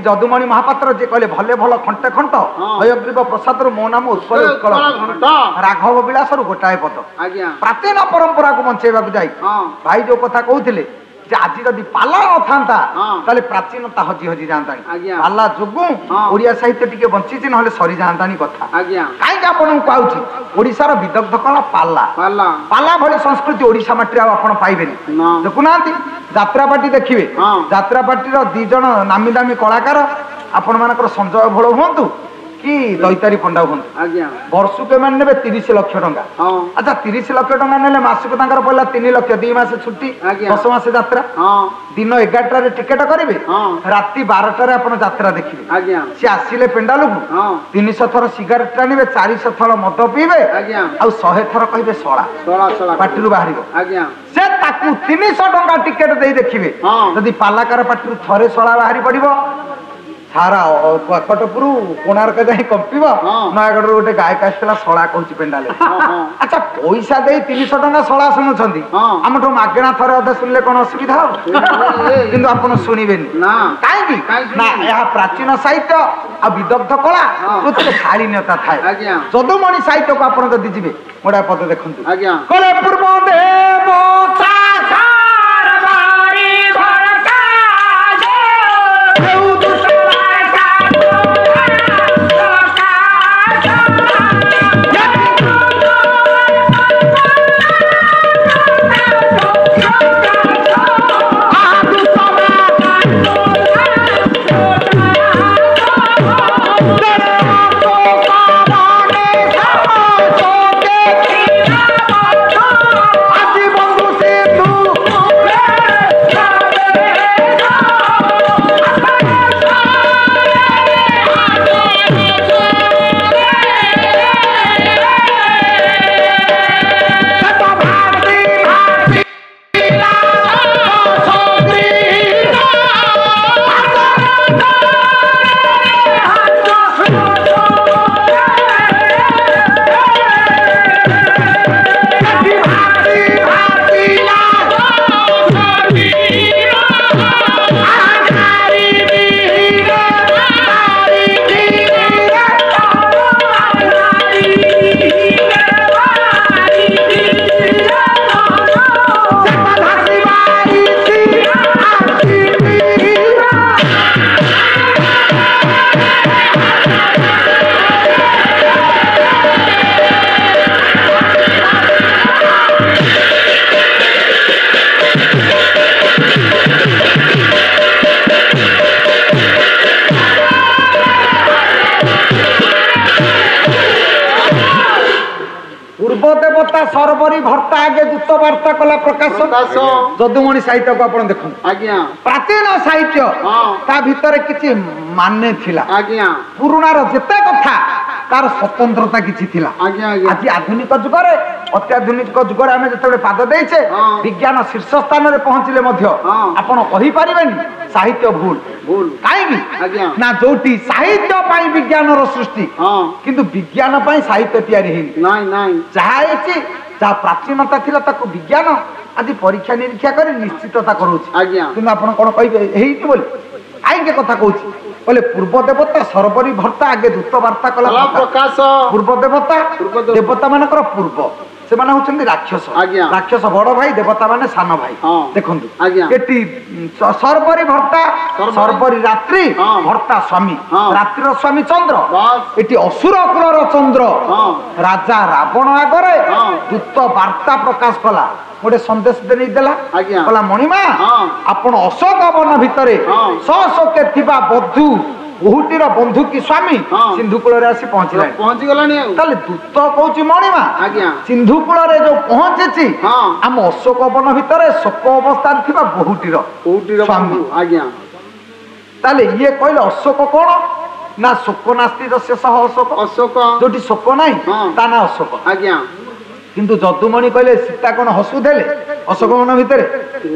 ଯଦୁମଣି ମହାପାତ୍ର ଯେ କହିଲେ ଭଲେ ଭଲ ଖଣ୍ଟେ ଖଣ୍ଟ ହୟଗ୍ରୀବ ପ୍ରସାଦରୁ ମୋ ନାମ ଉତ୍କଳ ଉତ୍କଳ ରାଘବ ବିଳାସରୁ ଗୋଟାଏ ପଦ। ପ୍ରାଚୀନ ପରମ୍ପରାକୁ ବଞ୍ଚେଇବାକୁ ଯାଇ ଭାଇ ଯୋଉ କଥା କହୁଥିଲେ ଯେ ଆଜି ଯଦି ପାଲା ନଥାନ୍ତା ତାହେଲେ ପ୍ରାଚୀନତା ହଜି ହଜି ଯାଆନ୍ତାଣି। ପାଲା ଯୋଗୁଁ ଓଡିଆ ସାହିତ୍ୟ ଟିକେ ବଞ୍ଚିଛି, ନହେଲେ ସରି ଯାଆନ୍ତାଣି କଥା। କାହିଁକି ଆପଣଙ୍କୁ କହୁଛି ଓଡିଶାର ବିଦଗ୍ଧ କଳା ପାଲା। ପାଲା ଭଳି ସଂସ୍କୃତି ଓଡିଶା ମାଟିରେ ଆଉ ଆପଣ ପାଇବେନି। ଦେଖୁନାହାନ୍ତି ଯାତ୍ରାପାଟି ଦେଖିବେ, ଯାତ୍ରାପାଟିର 2 ଜଣ ନାମୀ ଦାମୀ କଳାକାର ଆପଣ ମାନଙ୍କର ସଞ୍ଜୟ ଭୋଳ ହୁଅନ୍ତୁ କି ଦୈତାରୀ ପଣ୍ଡା ହୁଅନ୍ତୁ, ବର୍ଷକୁ ଏମାନେ ନେବେ 30 ଲକ୍ଷ ଟଙ୍କା। ଆଚ୍ଛା 30 ଲକ୍ଷ ଟଙ୍କା ନେଲେ ମାସକୁ ତାଙ୍କର ପଡିଲା 3 ଲକ୍ଷ, 2 ମାସ ଛୁଟି, 10 ମାସ ଯାତ୍ରା। ଦିନ 11টাରେ ଟିକେଟ କରିବେ, ରାତି 12টাରେ ଆପଣ ଯାତ୍ରା ଦେଖିବେ। ସେ ଆସିଲେ ପେଣ୍ଡାଲକୁ 300 ଥର ସିଗାରେଟ ଟାଣିବେ, 400 ଥର ମଦ ପିଇବେ, ଆଉ 100 ଥର କହିବେ ଶଳା ପାଟିରୁ ବାହାରିବ। ସେ ତାକୁ 300 ଟଙ୍କା ଟିକେଟ ଦେଇ ଦେଖିବେ, ଯଦି ପାଲାକାର ପାଟିରୁ ଥରେ ଶଳା ବାହାରି ପଡିବ ସାରା କଟକରୁ କୋଣାର୍କ ଯାଇ କମ୍ପିବ। ନୟାଗଡ଼ରୁ ଗୋଟେ ଗାୟକ ଆସିଥିଲା ଶଳା କହୁଛି ପେଣ୍ଡାଲେ। ଆଚ୍ଛା ପଇସା ଦେଇ 300 ଟଙ୍କା ଶଳା ଶୁଣୁଛନ୍ତି, ଆମଠୁ ମାଗଣା ଥରେ ଅଧେ ଶୁଣିଲେ କଣ ଅସୁବିଧା ହବ? କିନ୍ତୁ ଆପଣ ଶୁଣିବେନି। କାହିଁକି ନା ଏହା ପ୍ରାଚୀନ ସାହିତ୍ୟ ଆଉ ବିଦଗ୍ଧ କଳା ପ୍ରତ୍ୟେକ ଶାଳୀନତା ଥାଏ। ଯଦୁମଣି ସାହିତ୍ୟକୁ ଆପଣ ଯଦି ଯିବେ ଗୋଟାଏ ପଦ ଦେଖନ୍ତୁ, କଲେ ପୂର୍ବ ଦେବତା सरबरी भर्ता आगे दूत वार्ता कला प्रकाश जदुमणि साहित्य को आपण देखो प्राचीन साहित्य ता भितर किछि माने थिला पुराणार जेते कथा तार स्वतंत्रता किछि थिला आज आधुनिक जुग रे अत्याधुनिक जुग रे आमे जतबे पाद देइछे विज्ञान शीर्ष स्थान रे पहुंचिले मध्य आपण कहि परिबेनी साहित्य भूल भूल काई ना जोटी साहित्य पाई विज्ञान रो सृष्टि किंतु विज्ञान पाई साहित्य तयारी हेनी नाही नाही चाहेछि जा प्राचीनता थिला ताको विज्ञान आदि परीक्षा निरीक्षा करे निश्चितता करूछि किंतु आपण कोन कहिबे हेइति बोली आई के कथा कहूछि बोले पूर्व देवता सरबरी भर्ता आगे दूत वार्ता कला प्रकाश पूर्व देवता देवता मानकर पूर्व से माने होचंदी राक्षस राक्षस बड़ भाई देवता माने सान भाई देखंतु एटी सरबरी भर्ता सरबरी रात्रि भर्ता स्वामी रात्रिर स्वामी चंद्र एटी असुर कुलर चंद्र राजा रावण आगरे दूत वार्ता प्रकाश कला गोटे संदेश देनी देला कहला मणिमा आपण अशोक वन भितरे सशोके थिबा बधु बहुटीर बंधु की स्वामी सिंधु कूल रे आसी पहुंची गलानी ताले दूत कहूची मणिमा सिंधु कूल रे जो पहुंचेची हम अशोक वन भितरे शोक अवस्था थिबा बहुटीर स्वामी ताले ये कहले अशोक कोन ना शोक नास्ति जस्य सह अशोक अशोक जोटी शोक नाही ता ना अशोक किंतु जदुमणि कहले सीता कोन हसु देले अशोक वन भितरे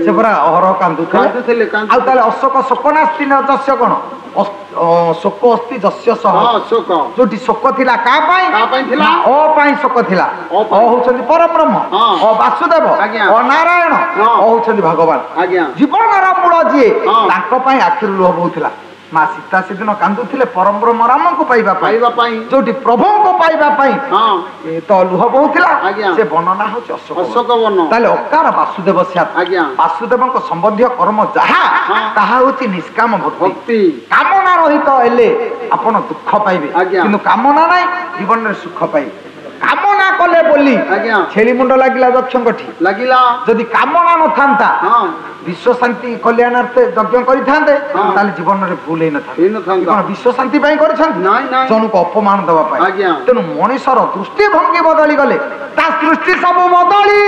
से पूरा अहर कांदुथले आ ताले अशोक शोक नास्ति न जस्य कोन शोक अस्ति जस्य सह शोक जोटी शोक थिला का पाई थिला ओ पाई शोक थिला ओ होचंदी परब्रह्म ओ वासुदेव ओ नारायण ओ होचंदी भगवान जीवन रा मूल जी ताको पाई आखिर लोभ होथिला ମା ସୀତା ସେଦିନ କାନ୍ଦୁଥିଲେ ପରମ ରାମଙ୍କୁ ପାଇବା ପାଇଁ ଯୋଉଠି ପ୍ରଭୁଙ୍କୁ ପାଇବା ପାଇଁ ତ ଲୁହ ବହୁଥିଲା ସେ ବର୍ଣ୍ଣନା ହଉଛି ଅଶୋକ ବନ। ତାହେଲେ ଅକାର ବାସୁଦେବ ସ୍ୟାତ୍ ବାସୁଦେବଙ୍କ ସମ୍ବନ୍ଧୀୟ କର୍ମ ଯାହା ତାହା ହଉଛି ନିଷ୍କାମ ଭକ୍ତି। କାମନା ରହିତ ହେଲେ ଆପଣ ଦୁଃଖ ପାଇବେ କିନ୍ତୁ କାମନା ନାହିଁ ଜୀବନରେ ସୁଖ ପାଇବେ। କାମନା କଲେ ବୋଲି ଛେଳି ମୁଣ୍ଡ ଲାଗିଲା ଯକ୍ଷଙ୍କଠି ଲାଗିଲା। ଯଦି କାମନା ନଥାନ୍ତା ବିଶ୍ୱ ଶାନ୍ତି କଲ୍ୟାଣାର୍ଥେ ଯଜ୍ଞ କରିଥାନ୍ତେ ତାହେଲେ ଜୀବନରେ ଭୁଲ ହେଇନଥାନ୍ତା। ବିଶ୍ୱ ଶାନ୍ତି ପାଇଁ କରିଛନ୍ତି ଜଣକୁ ଅପମାନ ଦେବା ପାଇଁ। ତେଣୁ ମଣିଷର ଦୃଷ୍ଟିଭଙ୍ଗୀ ବଦଳି ଗଲେ ତା ସୃଷ୍ଟି ସବୁ ବଦଳି।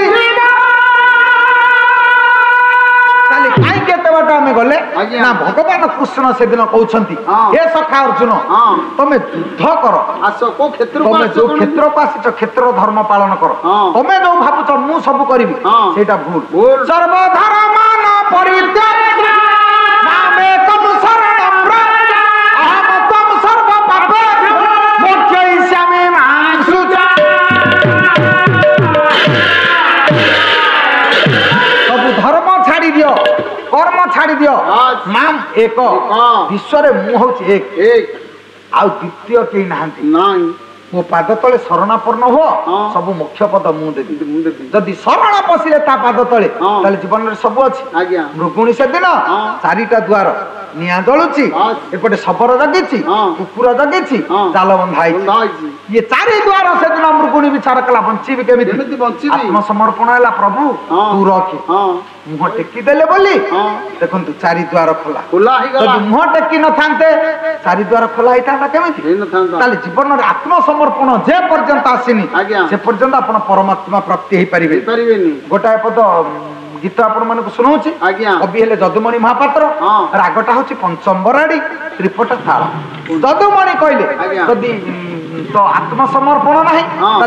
କାହିଁକି ଏତେ ବାଟ ଆମେ ଗଲେ ନା ଭଗବାନ କୃଷ୍ଣ ସେଦିନ କହୁଛନ୍ତି ହେ ସଖା ଅର୍ଜୁନ ତମେ ଯୁଦ୍ଧ କର। ତମେ ଯୋଉ କ୍ଷେତ୍ରକୁ ଆସିଛ କ୍ଷେତ୍ର ଧର୍ମ ପାଳନ କର। ତମେ ଯୋଉ ଭାବୁଛ ମୁଁ ସବୁ କରିବି ସେଇଟା ଭୁଲ। ସର୍ବଧର୍ମାନ ପରିତ୍ୟାଜ୍ୟ ମାମେକଂ ଶରଣଂ ବ୍ରଜ ଅହଂ ତ୍ୱଂ ସର୍ବ ପାପେଭ୍ୟୋ ମୋକ୍ଷୟିଷ୍ୟାମି ମା ଶୁଚ। ସବୁ ଧର୍ମ ଛାଡ଼ି ଦିଅ कर्म छाड़ी दियो माम एक विश्व मु हूँ एक आउ द्वितीय कहीं ना मो पाद तले शरणापन्न हो सब मुख्य पद मुझे जदि शरण पशिले ता पाद तले ताले जीवन में सब अच्छी। मृगुणी से दिन चारिटा द्वार निया जलुची एपटे शबर जगी कुकुर जगी जाल बंधाई ये चारि द्वार से दिन मृगुणी विचार कला बंची केमी आत्मसमर्पण है प्रभु तू रखी मुह टेकी देले बोली देखु चारि द्वार खोला मुह टेकी न था चारि द्वार खोला होता केमी जीवन में आत्मसमर्पण जे पर्यंत आसीनी से पर्यंत आप परमात्मा प्राप्ति हो पारे। गोटाए पद गीत आपण मन शुणाऊँ कवि हेले जदुमणि महापात्र रागटा हूँ पंचम्बराड़ी त्रिपट ताल। जदुमणि कहले जदि तो आत्मसमर्पण ना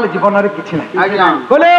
जीवन में किसी ना बोले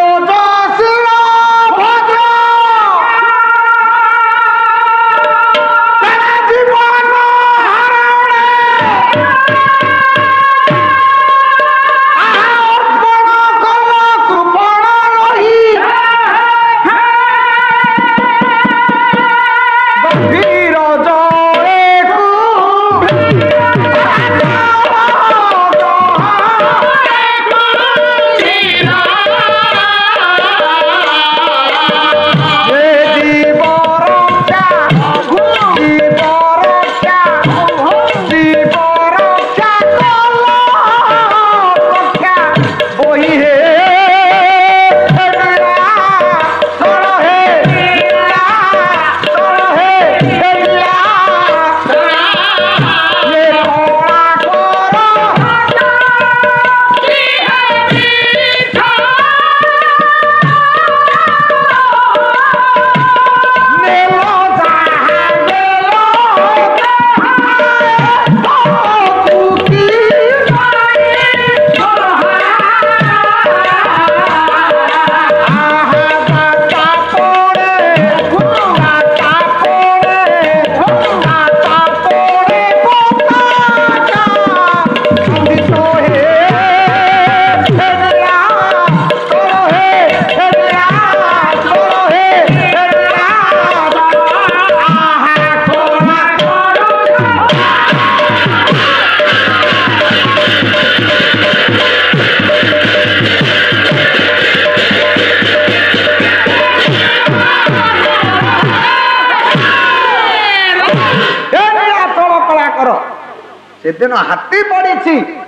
सेदिन हाथी पड़ी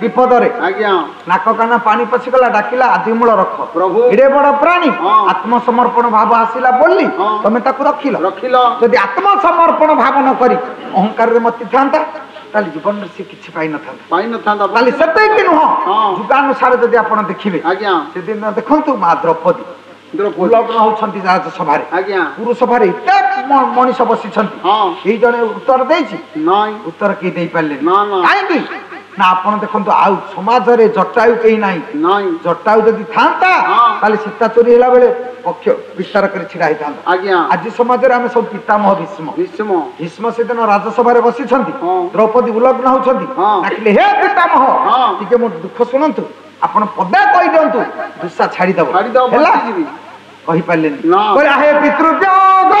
विपदरे नाक काना पानी पशिगला डाकिला आदिमूल रख प्रभु एडे बड़ प्राणी आत्मसमर्पण भाव आसिला बोली तमे ताकू रखिल जदि आत्मसमर्पण भाव न करी अहंकार रे मति थांता ताली जीवन में से किछि पाई न थांता ताली सते कि नुह जुगानुसार जदि आपण देखिबे सेदिन देखंतु मा द्रौपदी लग्न होछंती राजसभा पुरुष सभा मनीष बसी जड़े उत्तर उत्तर कई दे पारे कहीं ना आपण देखो आउ समाज रे जटायु कहीं ना जटायु जदि था सीता चोरी है बेले पक्ष विस्तार कर छिड़ा होता आज समाज रे आमे सब पितामह भीष्म से दिन राजसभा बसी द्रौपदी उल्लग्न होती हे पितामह टिके मो दुख शुणु आपण पदा कही दिंतु दुस्सा छाड़ीदेव कही पारे हे पितृव्योग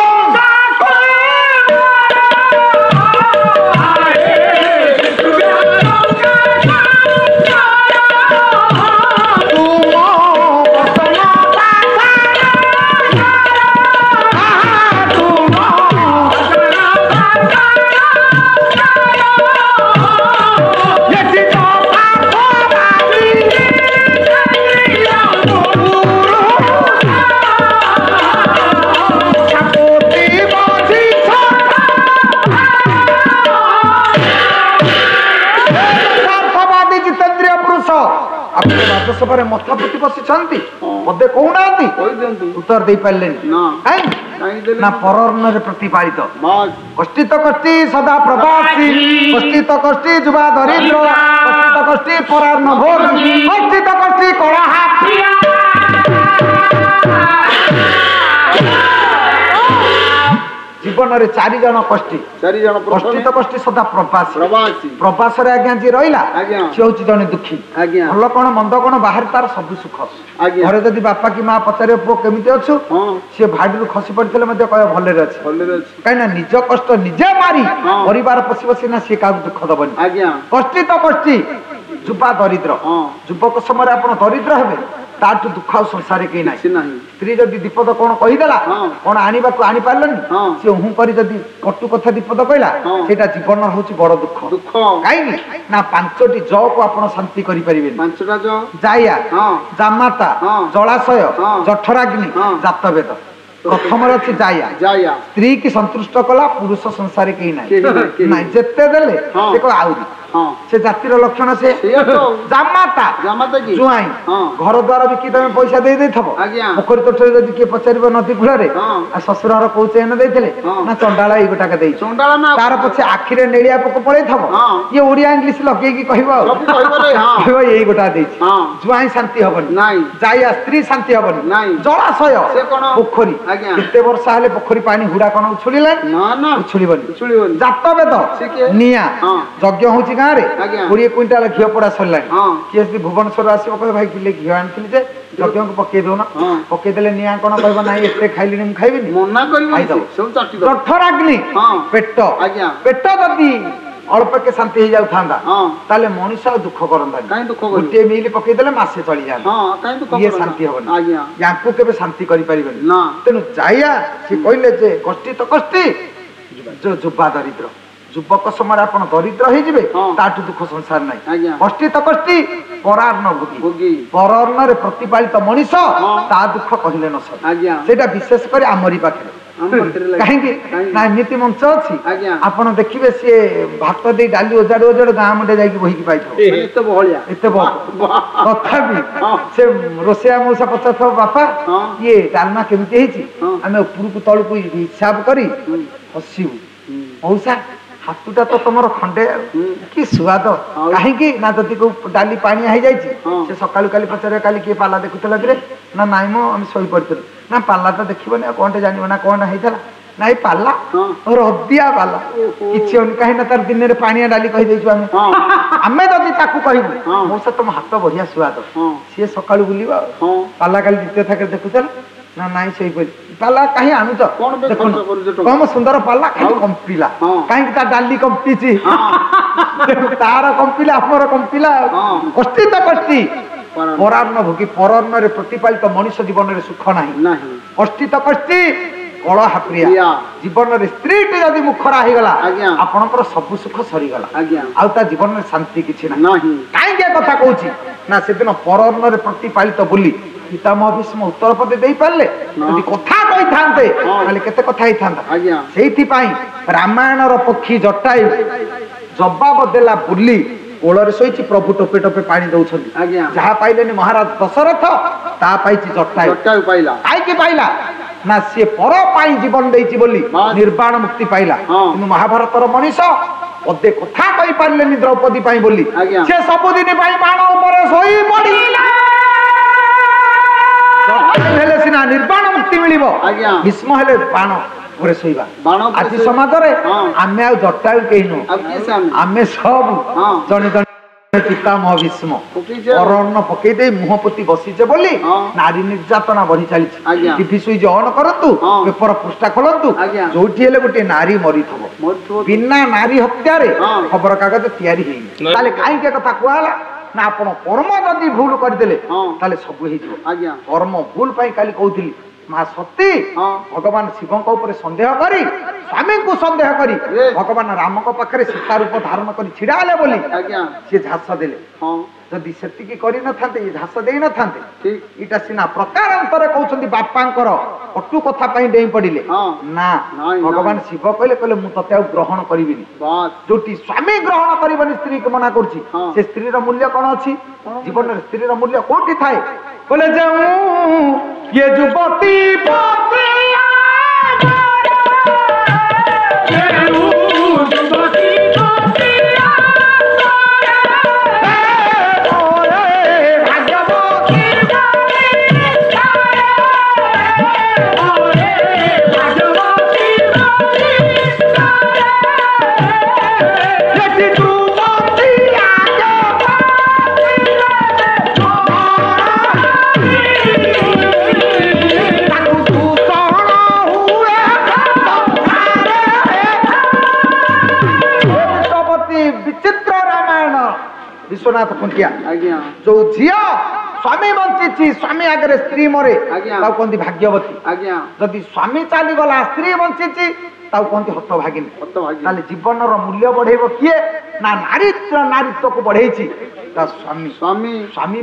ଆପଣ ରାଜସଭାରେ ମଥା ପୋତି ବସିଛନ୍ତି ମତେ କହୁନାହାନ୍ତି ଉତ୍ତର ଦେଇ ପାରିଲେନି ନା ପରର୍ଣ୍ଣରେ ପ୍ରତିପାଳିତ କଷ୍ଟିତ କଷ୍ଟି ସଦା ପ୍ରବାସୀ କଷ୍ଟିତ କଷ୍ଟି ଯୁବା ଦରିଦ୍ର କଷ୍ଟିତ କଷ୍ଟି ପରାର୍ଣ୍ଣ ଭୋଗ କଷ୍ଟିତ କଷ୍ଟି କଳା জীবনের 4 জন কষ্টি কষ্টিত কষ্টি সদা প্রবাসী প্রবাসরে আজ্ঞা যে রহিলা সে হচ্ছে জনে দুঃখী ভাল কোণ মন্দ কোণ বাহারে তার সবু সুখ ঘরে যদি বাপা কি মা পচারে পুଅ কেমিতি অছু সে ভাড়িরু খসি পড়িলে মধ্যে কয় ভলরে আছে কাইনা নিজ কষ্ট নিজে মারি পরিবার পশি বসি না সে কাউ দুঃখ দবনি কষ্টিত কষ্টি যুবা দরিদ্র যুবক সময় আপনার দরিদ্র হবে তাঠু দুঃখ সংসারে কেই নাই স্ত্রী যদি বিপদ কোন কহিদেলা কোন আনিবাকু আনি পারলনি সে হুঁ করে যদি কটু কথা বিপদ কইলা সেটা জীবন হচ্ছে বড় দুঃখ কাইনি না 5টি জକୁ ଆପଣ ଶାନ୍ତି କରି ପାରିবেন 5টা জ জাইয়া জামাতা জলাশয় জঠরাগ্নি জাতবেদ প্রথমরে আছে জাইয়া স্ত্রী কি সন্তুষ্ট কলা পুরুষ সংসারে কেই নাই নাই যেতে দেলে সে কো আউরি से जातिर लक्षण से जामाता जुआई घर द्वार बिकी तुम पैसा दे पोखरी तोठे जदि किए पचार नदी कूल शशुर कौ चेन देते ना चंडाला गोटाक तार पछे आखिरे नेलिया पोक पड़े ये ओडिया इंग्लिश लगे कह गोटा जुआई शांति हबनी जाइया स्त्री शांति हबनी जलाशय पोखरी केते वर्षा हेले पोखरी पानी हुड़ा कौन उछुड़ा उछुड़बनी जातवेद निया यज्ञ हूँ गाँव में 20 क्विंटाल घी पोड़ा सरला किए भुवनेश्वर आसो कह भाई किले घी आनी यज्ञ को पकई दौन पकईदे निआ कौन कह ना एत खाइली खाइबी जठराग्नि पेट पेट जदि अल्प के शांति हो जाता मनुष्य दुख करता गोटे मिल पकईदे मसे चली जाए ये शांति हेनी या केवे शांति करें तेणु जाइया सी कहले कष्टी तो कष्टी जो युवा दरिद्र युवक समय आप दरिद्र होठू दुख संसार ना कष्टी तो कष्टी परार्ण भोगी परर्ण प्रतिपालित मनीष ता दुख कहले न सर विशेष कर आमरी पाखे कहीं एमती मंच अच्छी आप देखिए सी भात दे डाली ओजाड़ ओजाड़ गाँ मुंडे जाकि बोहिकी पाई तथापि से रोसैया मौसा पचार बापा ये डालमा केमती आम उपरकू तलू हिसाब कर हसबू मौसा हाथुटा तो तुम खंडे कि स्वाद कहीं ना जदि को डाली पानी हो जाए सका पचारे काली किए पाला देखुला कि ना नाई मो आम शोई पड़े ना पाला तो देखने कौन जान ना कौन होता ना पाला रदिया पाला किसी कहीं ना तार दिन में पानी डाली कहीदे आम जदि कहबू मौसा तुम हाथ बढ़िया स्वाद सी सका बुलवा पाला काली द्वितीय थाक देखुला ना नाई से पाला कहीं आणुच कम सुंदर पाला कंपिला कहीं डाली कंपी तार कंपिला आमर कंपिला कष्टी तो कष्टी परार्ण भोगी परर्ण प्रतिपालित मनुष्य जीवन में सुख ना कष्टी तो कष्टी कलहा प्रिया जीवन में स्त्री जदि मुखरा होगला आपणकर सब सुख सरीगला आ जीवन में शांति किसी ना कहीं कथा कहूँ ना से दिन परर्ण प्रतिपालित बोली पितामह भीष्म उत्तर पदे दे पारे कथा कही था केते कथा ही था रामायण पक्षी जटायु जवाब देला बुली कोलरे शोची प्रभु टोपे टोपे पानी दौरान जहाँ पाइले महाराज दशरथ ता पाइछि जटायु कहीं पाइला ना सी पर पाई जीवन देछि बोली निर्वाण मुक्ति पाइला किंतु महाभारतर मनीष पदे कथा कही पारे द्रौपदी पाई बोली से सबुदिन बाण उपर शोई पड़िला सिना निर्वाण मुक्ति मिल भीष्म हेले बाण घरे शोवा आज समाज आम जटायु कहीं नु आम सब जड़े जड़े पितामह भीष्म अरण्य पकईदे मुह पोती बसीचे बोली नारी निर्यातना बढ़ी चली टीवी सुइच ऑन करतु पेपर पृष्ठा खोलतु जोठी हेले गोटे नारी मरी थबो बिना नारी हत्या रे खबर कागज तैयारी हेई ताले काई के कथा कहला ना आपण कर्म जदि भूल करदेले ताले सब हे जो कर्म भूल पाई काली कहउथिली मां सती भगवान शिव ऊपर संदेह करी स्वामी को संदेह करी भगवान राम को पाखरे सीता रूप धारण कर छिड़ा बोली सी झास देले जदि सेतिकी करि न थांते झास देई न थांते ठीक इटा सिना प्रकारांतरे कहउछंती बापांकर कटु कथा पई डेई पडिले ना भगवान शिव कहले कहले मु तते ग्रहण करिबिनी बस जोटी स्वामी ग्रहण करिबनी स्त्री के मना करछि से स्त्री रो मूल्य कोन अछि जीवन रे स्त्री रो मूल्य कोठी थाए कहले जाऊ ये युवती पतिया विश्वनाथ खुंटिया जो झिया स्वामी बंची स्वामी आगे स्त्री मरे कहती भाग्यवती जदि स्वामी चली गला स्त्री बंची कहती हतभागिनी जीवन मूल्य बढ़ेब किए ना नारीत्व को बढ़े स्वामी स्वामी स्वामी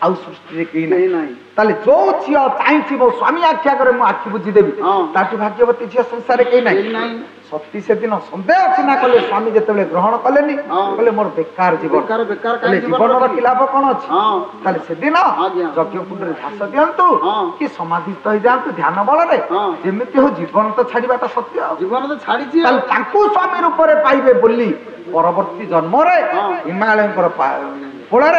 आउ सृष्टि कहीं नहीं जो झी चाहे मो स्वामी आखि आगे मुझे आखि बुझीदेवी ताठू भाग्यवती झी संसार कहीं नहीं सती से दिन सन्देह अच्छी ना कले स्वामी जिते ग्रहण कले कहले मोर बेकार जीवन जीवन की लाभ कौन अच्छे से दिन यज्ञ कुंड घास दिंतु कि समाधिस्थ हो जातु ध्यान बल जमी हो जीवन तो छाड़ा सत्य जीवन तो छाड़ी स्वामी रूप में पाइबे बोली परवर्ती जन्म हिमालय कोल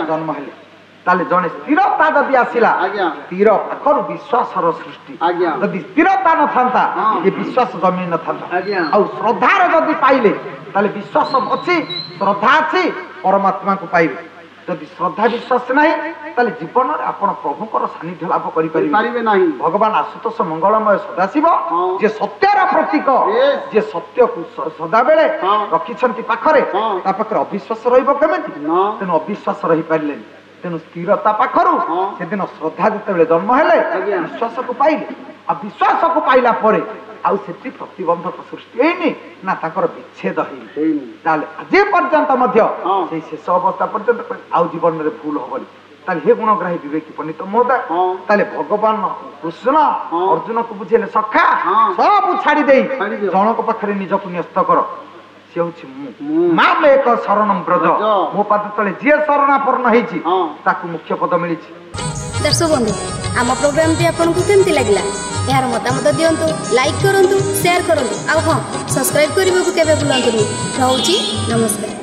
जन्म हेले ताले जने स्थिरता जदि आसिला स्थिर पाखर विश्वासर सृष्टि जदि स्थिरता न थांता ये विश्वास जमी न थांता आ श्रद्धार जदि पाइले ताले विश्वास अछि श्रद्धा अछि परमात्मा को पाइबे जदि श्रद्धा विश्वास नहीं ताले जीवन रे आपण प्रभुकर सानिध्य लाभ करि परिबे नहीं भगवान आशुतोष मंगलमय सदाशिव जे सत्यर प्रतीक जे सत्य को सदा बेले रखिछंती पाखरे ता पाखरे अविश्वास रहिबो केमिति तेनु अविश्वास रहि पाइले तेणु स्थिरता पाखर से दिन श्रद्धा जिते जन्म हेले विश्वास को पाइले आ विश्वास को पाइला परे आउ से प्रतिबंधक सृष्टि होनी ना ताकर विच्छेद आज पर्यंत से शेष अवस्था पर्यंत आउ जीवन में भूल हबनी ताले हे गुणग्राही विवेकी पंडित महोदय ताले भगवान कृष्ण अर्जुन को बुझेले सखा सब छाड़ी दे जनक पाखरे निजक न्यस्त कर माम एक शरणम ब्रज मो पाद तले जे शरणापन्न हेछि ताकू मुख्य पद मिली। दर्शक बंधु आम प्रोग्राम टी आपको केमती लगला यार मतामत दियंतु लाइक करंतु शेयर करंतु आ हां सब्सक्राइब करबो केबे भूलंतु। रहउची नमस्कार।